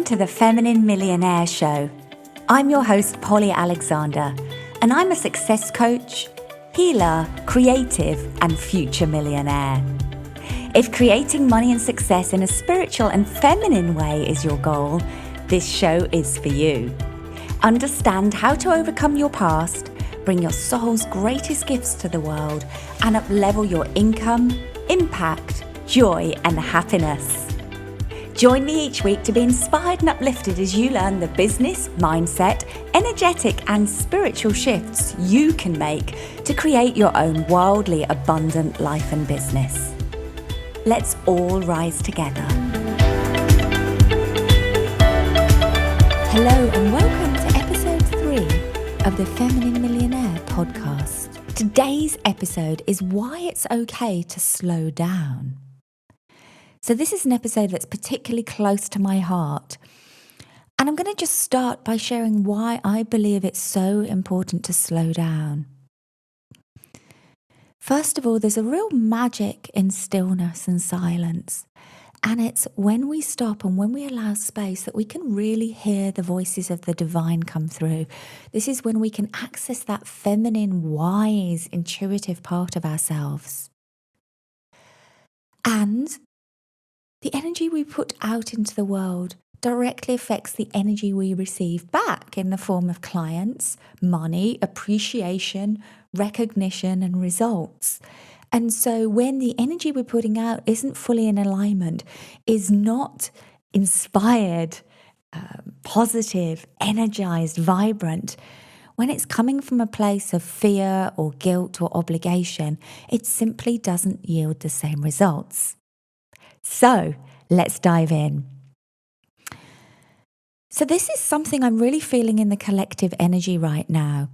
to the Feminine Millionaire Show. I'm your host, Polly Alexandre, and I'm a success coach, healer, creative, and future millionaire. If creating money and success in a spiritual and feminine way is your goal, this show is for you. Understand how to overcome your past, bring your soul's greatest gifts to the world, and up-level your income, impact, joy, and happiness. Join me each week to be inspired and uplifted as you learn the business, mindset, energetic, and spiritual shifts you can make to create your own wildly abundant life and business. Let's all rise together. Hello and welcome to episode 3 of the Feminine Millionaire podcast. Today's episode is why it's okay to slow down. So this is an episode that's particularly close to my heart. And I'm going to just start by sharing why I believe it's so important to slow down. First of all, there's a real magic in stillness and silence. And it's when we stop and when we allow space that we can really hear the voices of the divine come through. This is when we can access that feminine, wise, intuitive part of ourselves. And the energy we put out into the world directly affects the energy we receive back in the form of clients, money, appreciation, recognition, and results. And so when the energy we're putting out isn't fully in alignment, is not inspired, positive, energized, vibrant, when it's coming from a place of fear or guilt or obligation, it simply doesn't yield the same results. So let's dive in. So this is something I'm really feeling in the collective energy right now.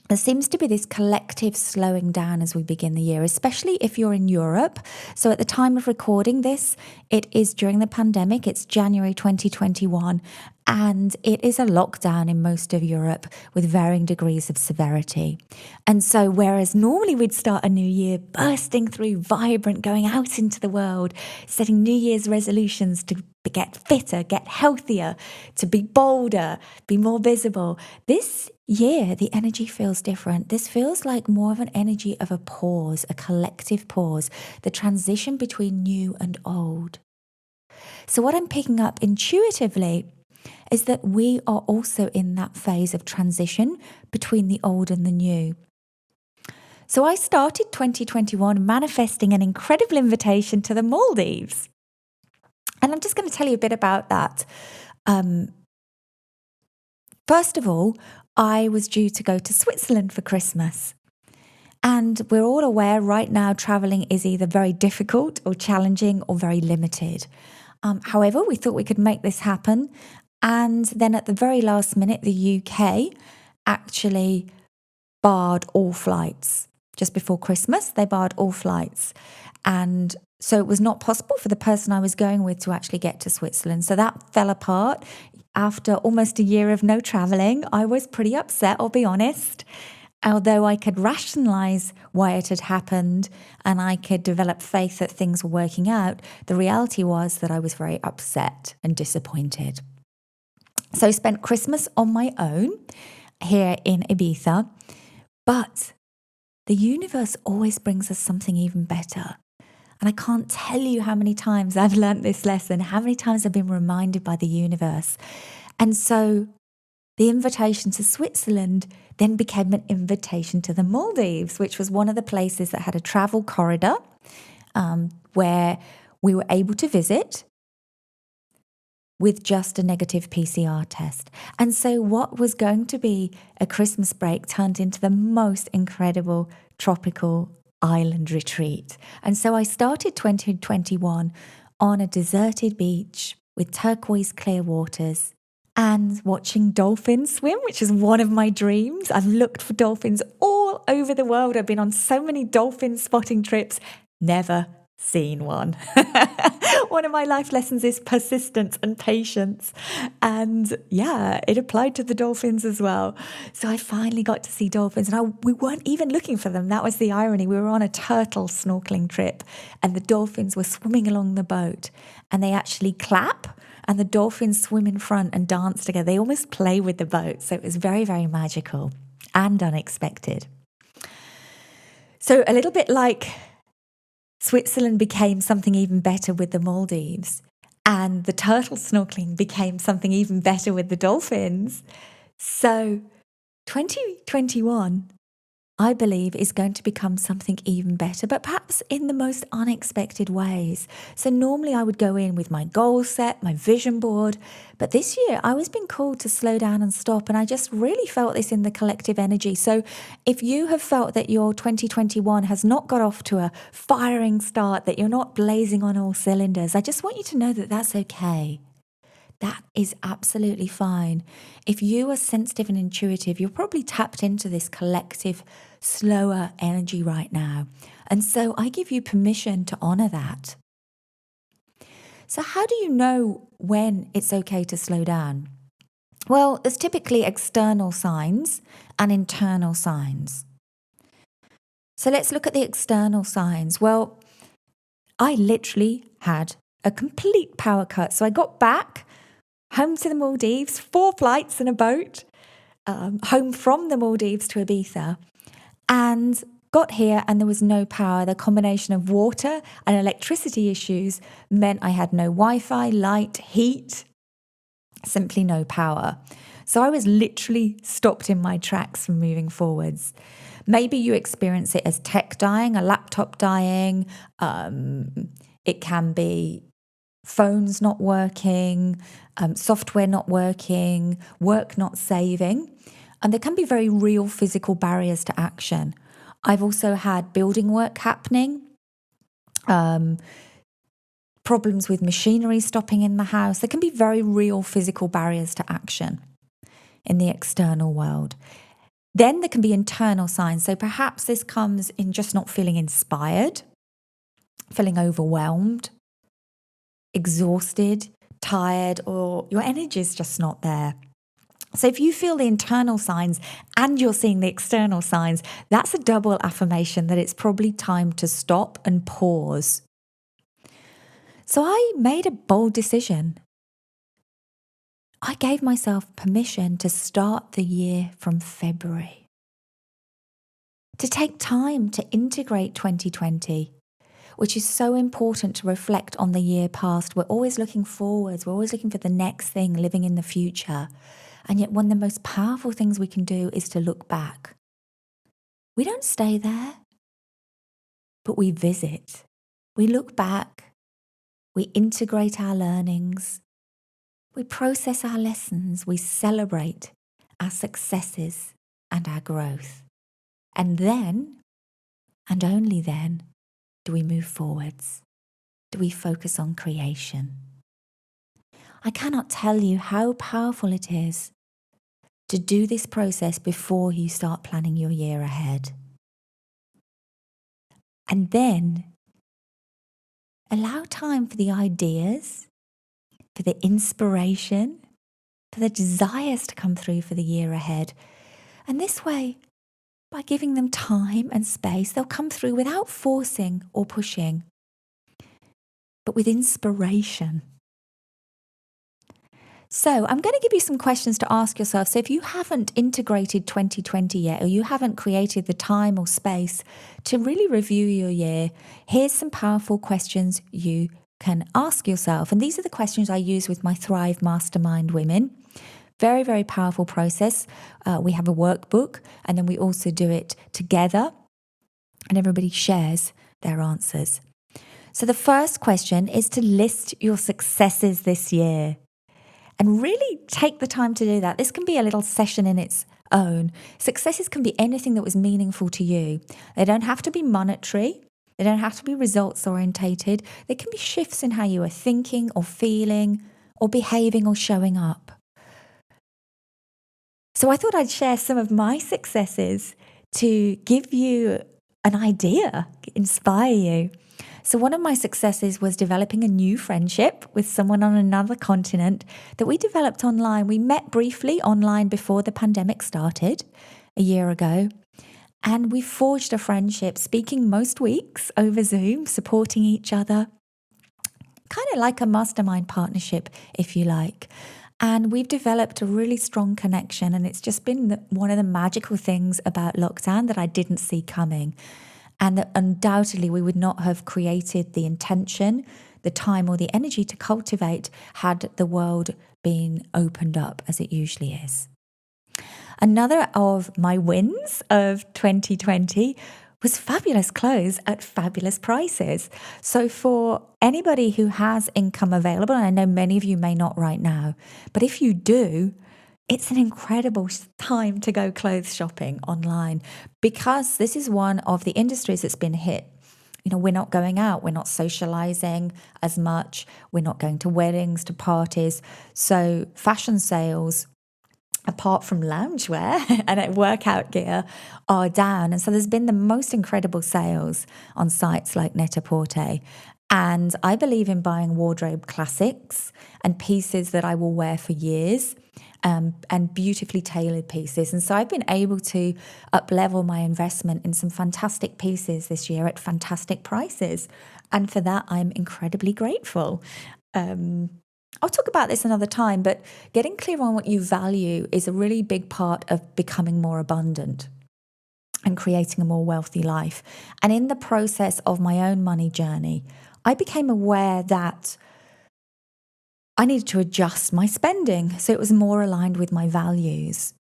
There seems to be this collective slowing down as we begin the year, especially if you're in Europe. So at the time of recording this, it is during the pandemic. It's January 2021, and it is a lockdown in most of Europe with varying degrees of severity. And so whereas normally we'd start a new year bursting through, vibrant, going out into the world, setting New Year's resolutions to get fitter, get healthier, to be bolder, be more visible. This year, the energy feels different. This feels like more of an energy of a pause, a collective pause, the transition between new and old. So what I'm picking up intuitively is that we are also in that phase of transition between the old and the new. So I started 2021 manifesting an incredible invitation to the Maldives. And I'm just going to tell you a bit about that. First of all, I was due to go to Switzerland for Christmas. And we're all aware right now traveling is either very difficult or challenging or very limited. However, we thought we could make this happen. And then at the very last minute, the UK actually barred all flights. Just before Christmas, they barred all flights. And so it was not possible for the person I was going with to actually get to Switzerland. So that fell apart. After almost a year of no traveling, I was pretty upset, I'll be honest. Although I could rationalize why it had happened and I could develop faith that things were working out, the reality was that I was very upset and disappointed. So I spent Christmas on my own here in Ibiza. But the universe always brings us something even better. And I can't tell you how many times I've learnt this lesson, how many times I've been reminded by the universe. And so the invitation to Switzerland then became an invitation to the Maldives, which was one of the places that had a travel corridor where we were able to visit with just a negative PCR test. And so what was going to be a Christmas break turned into the most incredible tropical island retreat. And so I started 2021 on a deserted beach with turquoise clear waters and watching dolphins swim, which is one of my dreams. I've looked for dolphins all over the world. I've been on so many dolphin spotting trips, never seen one. One of my life lessons is persistence and patience. And yeah, it applied to the dolphins as well. So I finally got to see dolphins and we weren't even looking for them. That was the irony. We were on a turtle snorkeling trip and the dolphins were swimming along the boat and they actually clap and the dolphins swim in front and dance together. They almost play with the boat. So it was very, very magical and unexpected. So a little bit like Switzerland became something even better with the Maldives, and the turtle snorkeling became something even better with the dolphins. So 2021, I believe, is going to become something even better, but perhaps in the most unexpected ways. So normally I would go in with my goal set, my vision board, but this year I was being called to slow down and stop, and I just really felt this in the collective energy. So if you have felt that your 2021 has not got off to a firing start, that you're not blazing on all cylinders, I just want you to know that that's okay. That is absolutely fine. If you are sensitive and intuitive, you're probably tapped into this collective, slower energy right now. And so I give you permission to honor that. So how do you know when it's okay to slow down? Well, there's typically external signs and internal signs. So let's look at the external signs. Well, I literally had a complete power cut. So I got back home to the Maldives, 4 flights in a boat, home from the Maldives to Ibiza, and got here and there was no power. The combination of water and electricity issues meant I had no Wi-Fi, light, heat, simply no power. So I was literally stopped in my tracks from moving forwards. Maybe you experience it as tech dying, a laptop dying. It can be phones not working, software not working, work not saving. And there can be very real physical barriers to action. I've also had building work happening, problems with machinery stopping in the house. There can be very real physical barriers to action in the external world. Then there can be internal signs. So perhaps this comes in just not feeling inspired, feeling overwhelmed, exhausted, tired, or your energy is just not there. So if you feel the internal signs and you're seeing the external signs, that's a double affirmation that it's probably time to stop and pause. So I made a bold decision. I gave myself permission to start the year from February, to take time to integrate 2020, which is so important to reflect on the year past. We're always looking forwards. We're always looking for the next thing, living in the future. And yet one of the most powerful things we can do is to look back. We don't stay there, but we visit. We look back. We integrate our learnings. We process our lessons. We celebrate our successes and our growth. And then, and only then, do we move forwards? Do we focus on creation? I cannot tell you how powerful it is to do this process before you start planning your year ahead. And then allow time for the ideas, for the inspiration, for the desires to come through for the year ahead. And this way, by giving them time and space, they'll come through without forcing or pushing, but with inspiration. So I'm going to give you some questions to ask yourself. So if you haven't integrated 2020 yet, or you haven't created the time or space to really review your year, here's some powerful questions you can ask yourself. And these are the questions I use with my Thrive Mastermind women. Very, very powerful process. We have a workbook, and then we also do it together, and everybody shares their answers. So the first question is to list your successes this year. And really take the time to do that. This can be a little session in its own. Successes can be anything that was meaningful to you. They don't have to be monetary. They don't have to be results orientated. They can be shifts in how you are thinking or feeling or behaving or showing up. So I thought I'd share some of my successes to give you an idea, inspire you. So one of my successes was developing a new friendship with someone on another continent that we developed online. We met briefly online before the pandemic started a year ago, and we forged a friendship, speaking most weeks over Zoom, supporting each other, kind of like a mastermind partnership, if you like. And we've developed a really strong connection. And it's just been one of the magical things about lockdown that I didn't see coming. And that undoubtedly we would not have created the intention, the time, or the energy to cultivate had the world been opened up as it usually is. Another of my wins of 2020 was fabulous clothes at fabulous prices. So for anybody who has income available, and I know many of you may not right now, but if you do, it's an incredible time to go clothes shopping online, because this is one of the industries that's been hit. You know, we're not going out, we're not socializing as much, we're not going to weddings, to parties. So fashion sales, apart from loungewear and workout gear, are down. And so there's been the most incredible sales on sites like Net-a-Porter. And I believe in buying wardrobe classics and pieces that I will wear for years, and beautifully tailored pieces. And so I've been able to up-level my investment in some fantastic pieces this year at fantastic prices. And for that, I'm incredibly grateful. I'll talk about this another time, but getting clear on what you value is a really big part of becoming more abundant and creating a more wealthy life. And in the process of my own money journey, I became aware that I needed to adjust my spending so it was more aligned with my values.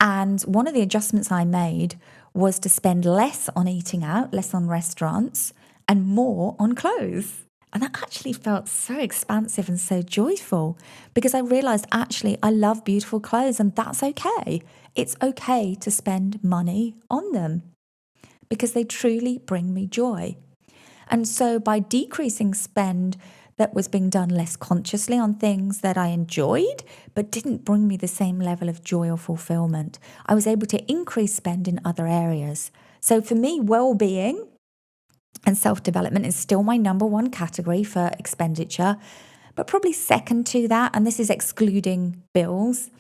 And one of the adjustments I made was to spend less on eating out, less on restaurants, and more on clothes. And that actually felt so expansive and so joyful, because I realized actually I love beautiful clothes, and that's okay. It's okay to spend money on them because they truly bring me joy. And so by decreasing spend that was being done less consciously on things that I enjoyed but didn't bring me the same level of joy or fulfillment, I was able to increase spend in other areas. So for me, well-being and self-development is still my number one category for expenditure, but probably second to that, and this is excluding bills,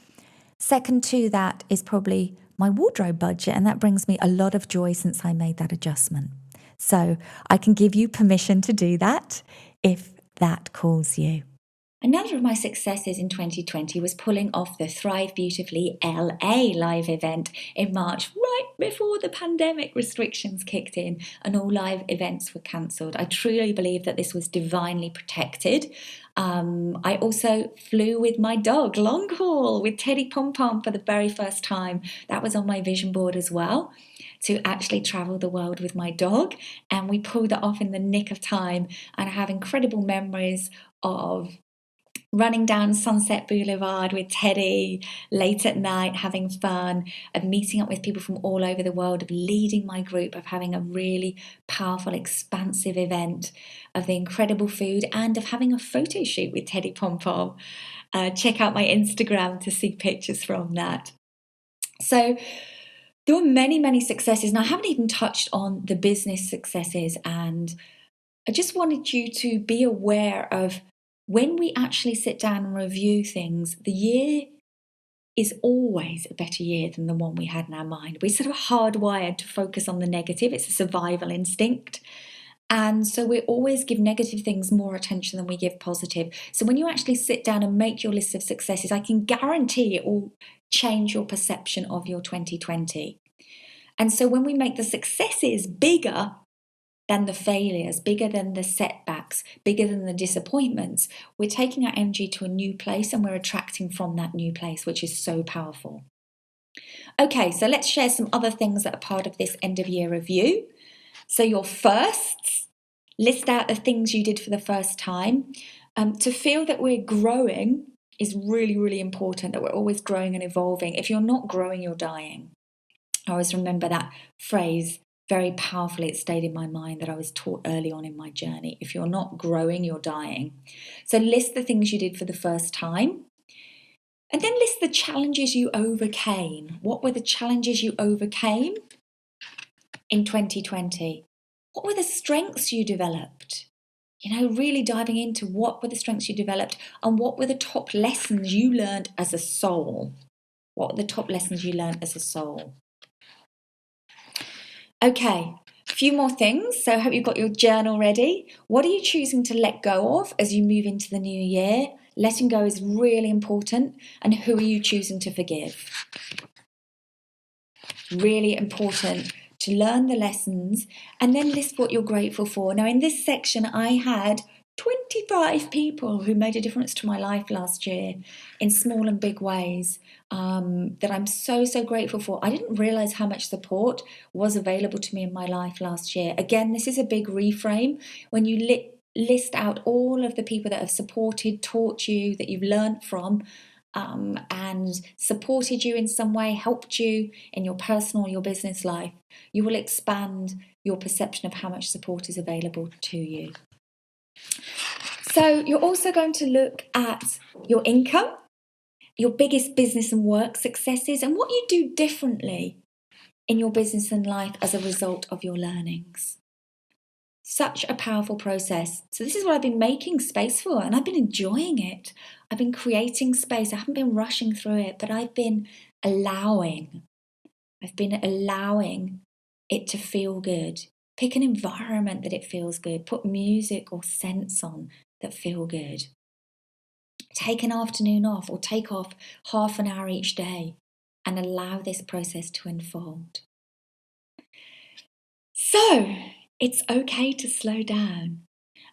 second to that is probably my wardrobe budget, and that brings me a lot of joy since I made that adjustment. So I can give you permission to do that if that calls you. Another of my successes in 2020 was pulling off the Thrive Beautifully LA live event in March, right before the pandemic restrictions kicked in and all live events were cancelled. I truly believe that this was divinely protected. I also flew with my dog, long haul, with Teddy Pom Pom for the very first time. That was on my vision board as well, to actually travel the world with my dog. And we pulled it off in the nick of time. And I have incredible memories of running down Sunset Boulevard with Teddy late at night, having fun, of meeting up with people from all over the world, of leading my group, of having a really powerful, expansive event, of the incredible food, and of having a photo shoot with Teddy Pom Pom. Check out my Instagram to see pictures from that. So there were many, many successes, and I haven't even touched on the business successes. And I just wanted you to be aware of, when we actually sit down and review things, the year is always a better year than the one we had in our mind. We're sort of hardwired to focus on the negative. It's a survival instinct. And so we always give negative things more attention than we give positive. So when you actually sit down and make your list of successes, I can guarantee it will change your perception of your 2020. And so when we make the successes bigger than the failures, bigger than the setbacks, bigger than the disappointments, we're taking our energy to a new place, and we're attracting from that new place, which is so powerful. Okay, so let's share some other things that are part of this end of year review. So your firsts, list out the things you did for the first time. To feel that we're growing is really, really important, that we're always growing and evolving. If you're not growing, you're dying. I always remember that phrase very powerfully. It stayed in my mind, that I was taught early on in my journey. If you're not growing, you're dying. So list the things you did for the first time. And then list the challenges you overcame. What were the challenges you overcame in 2020? What were the strengths you developed? You know, really diving into what were the strengths you developed, and what were the top lessons you learned as a soul? What were the top lessons you learned as a soul? Okay, A few more things. So I hope you've got your journal ready. What are you choosing to let go of as you move into the new year? Letting go is really important. And who are you choosing to forgive? Really important to learn the lessons and then list what you're grateful for. Now, in this section, I had 25 people who made a difference to my life last year in small and big ways that I'm so, so grateful for. I didn't realize how much support was available to me in my life last year. Again, this is a big reframe. When you list out all of the people that have supported, taught you, that you've learned from, and supported you in some way, helped you in your personal, your business life, you will expand your perception of how much support is available to you. So you're also going to look at your income, your biggest business and work successes, and what you do differently in your business and life as a result of your learnings. Such a powerful process. So this is what I've been making space for, and I've been enjoying it. I've been creating space. I haven't been rushing through it, but I've been allowing it to feel good. Pick an environment that it feels good. Put music or scents on that feel good. Take an afternoon off or take off half an hour each day and allow this process to unfold. So, it's okay to slow down.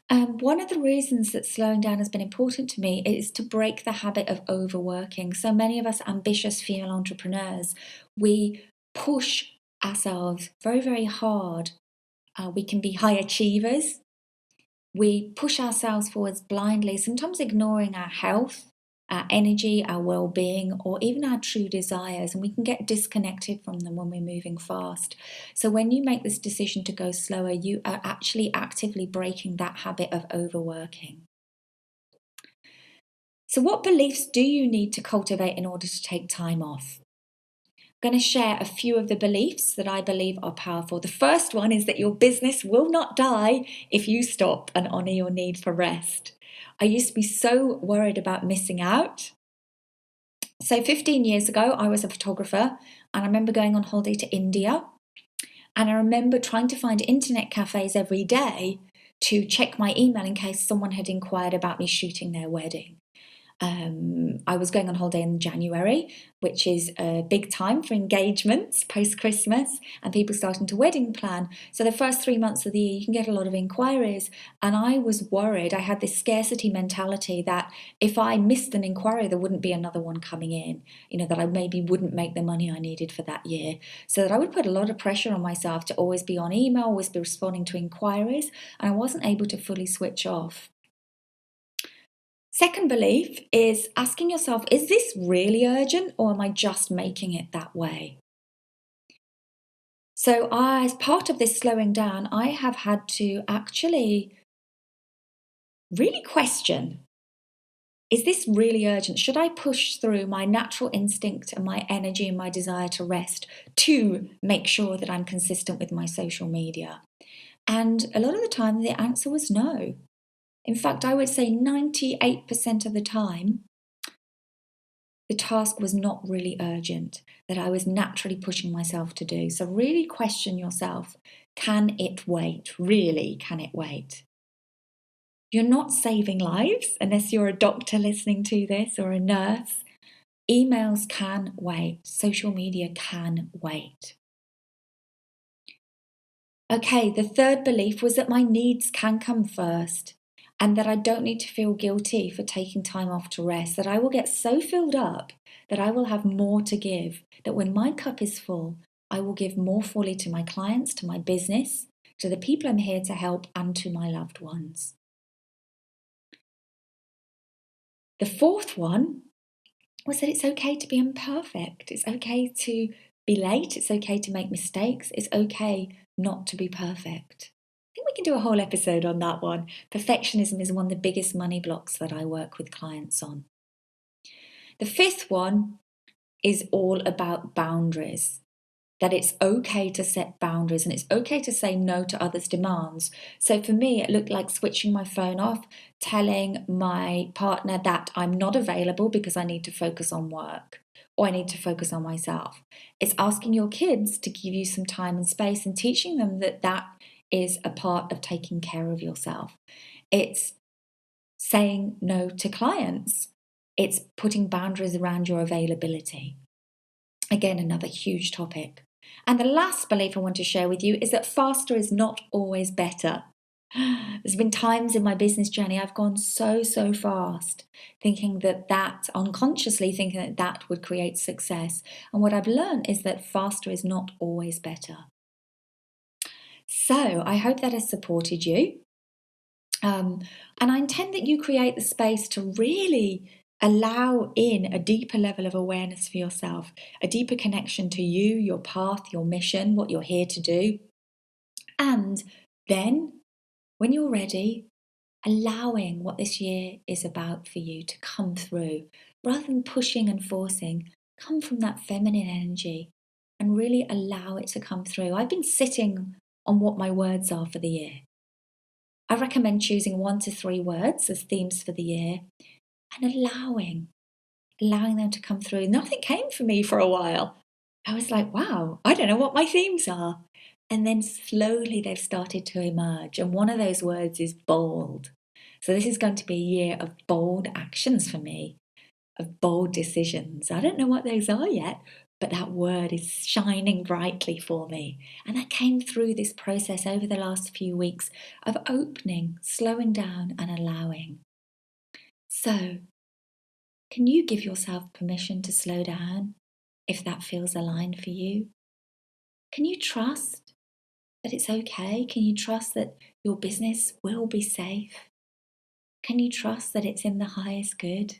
One of the reasons that slowing down has been important to me is to break the habit of overworking. So many of us ambitious female entrepreneurs, we push ourselves very, very hard. We can be high achievers. We push ourselves forwards blindly, sometimes ignoring our health, our energy, our well-being, or even our true desires, and we can get disconnected from them when we're moving fast. So when you make this decision to go slower, you are actually actively breaking that habit of overworking. So what beliefs do you need to cultivate in order to take time off? I'm going to share a few of the beliefs that I believe are powerful. The first one is that your business will not die if you stop and honor your need for rest. I used to be so worried about missing out. So 15 years ago, I was a photographer, and I remember going on holiday to India, and I remember trying to find internet cafes every day to check my email in case someone had inquired about me shooting their wedding. I was going on holiday in January, which is a big time for engagements post-Christmas and people starting to wedding plan. So the first 3 months of the year, you can get a lot of inquiries. And I was worried. I had this scarcity mentality that if I missed an inquiry, there wouldn't be another one coming in, that I maybe wouldn't make the money I needed for that year. So that I would put a lot of pressure on myself to always be on email, always be responding to inquiries, and I wasn't able to fully switch off. Second belief is asking yourself, is this really urgent or am I just making it that way? So as part of this slowing down, I have had to actually really question, is this really urgent? Should I push through my natural instinct and my energy and my desire to rest to make sure that I'm consistent with my social media? And a lot of the time, the answer was no. In fact, I would say 98% of the time, the task was not really urgent, that I was naturally pushing myself to do. So really question yourself, can it wait? Really, can it wait? You're not saving lives unless you're a doctor listening to this or a nurse. Emails can wait. Social media can wait. Okay, the third belief was that my needs can come first and that I don't need to feel guilty for taking time off to rest, that I will get so filled up that I will have more to give, that when my cup is full, I will give more fully to my clients, to my business, to the people I'm here to help, and to my loved ones. The fourth one was that it's okay to be imperfect. It's okay to be late. It's okay to make mistakes. It's okay not to be perfect. I think we can do a whole episode on that one. Perfectionism is one of the biggest money blocks that I work with clients on. The fifth one is all about boundaries, that it's okay to set boundaries and it's okay to say no to others' demands. So for me, it looked like switching my phone off, telling my partner that I'm not available because I need to focus on work, or I need to focus on myself. It's asking your kids to give you some time and space and teaching them that that is a part of taking care of yourself. It's saying no to clients. It's putting boundaries around your availability. Again, another huge topic. And the last belief I want to share with you is that faster is not always better. There's been times in my business journey I've gone so fast, thinking that unconsciously thinking that would create success. And what I've learned is that faster is not always better. So I hope that has supported you. And I intend that you create the space to really allow in a deeper level of awareness for yourself, a deeper connection to you, your path, your mission, what you're here to do. And then, when you're ready, allowing what this year is about for you to come through, rather than pushing and forcing, come from that feminine energy and really allow it to come through. I've been sitting on what my words are for the year. I recommend choosing 1 to 3 words as themes for the year and allowing them to come through. Nothing came for me for a while. I was like, wow, I don't know what my themes are. And then slowly they've started to emerge. And one of those words is bold. So this is going to be a year of bold actions for me, of bold decisions. I don't know what those are yet, but that word is shining brightly for me. And that came through this process over the last few weeks of opening, slowing down and allowing. So, can you give yourself permission to slow down if that feels aligned for you? Can you trust that it's okay? Can you trust that your business will be safe? Can you trust that it's in the highest good?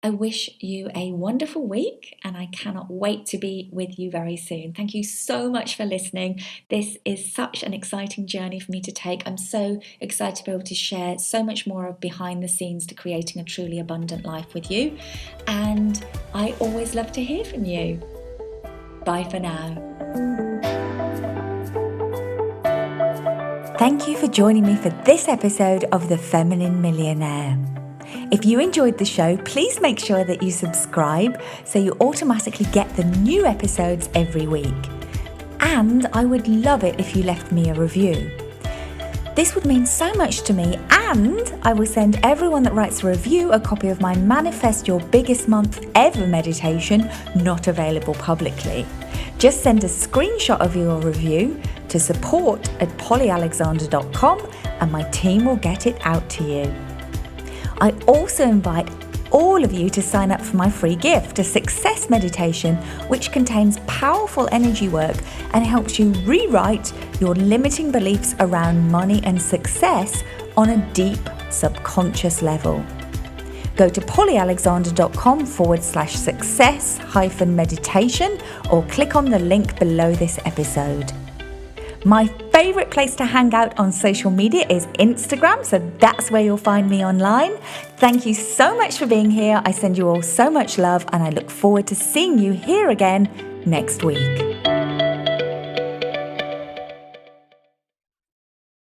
I wish you a wonderful week and I cannot wait to be with you very soon. Thank you so much for listening. This is such an exciting journey for me to take. I'm so excited to be able to share so much more of behind the scenes to creating a truly abundant life with you. And I always love to hear from you. Bye for now. Thank you for joining me for this episode of The Feminine Millionaire. If you enjoyed the show, please make sure that you subscribe so you automatically get the new episodes every week. And I would love it if you left me a review. This would mean so much to me, and I will send everyone that writes a review a copy of my Manifest Your Biggest Month Ever meditation, not available publicly. Just send a screenshot of your review to support@pollyalexandre.com and my team will get it out to you. I also invite all of you to sign up for my free gift, a success meditation, which contains powerful energy work and helps you rewrite your limiting beliefs around money and success on a deep subconscious level. Go to pollyalexandre.com/success-meditation or click on the link below this episode. My favourite place to hang out on social media is Instagram, so that's where you'll find me online. Thank you so much for being here. I send you all so much love and I look forward to seeing you here again next week.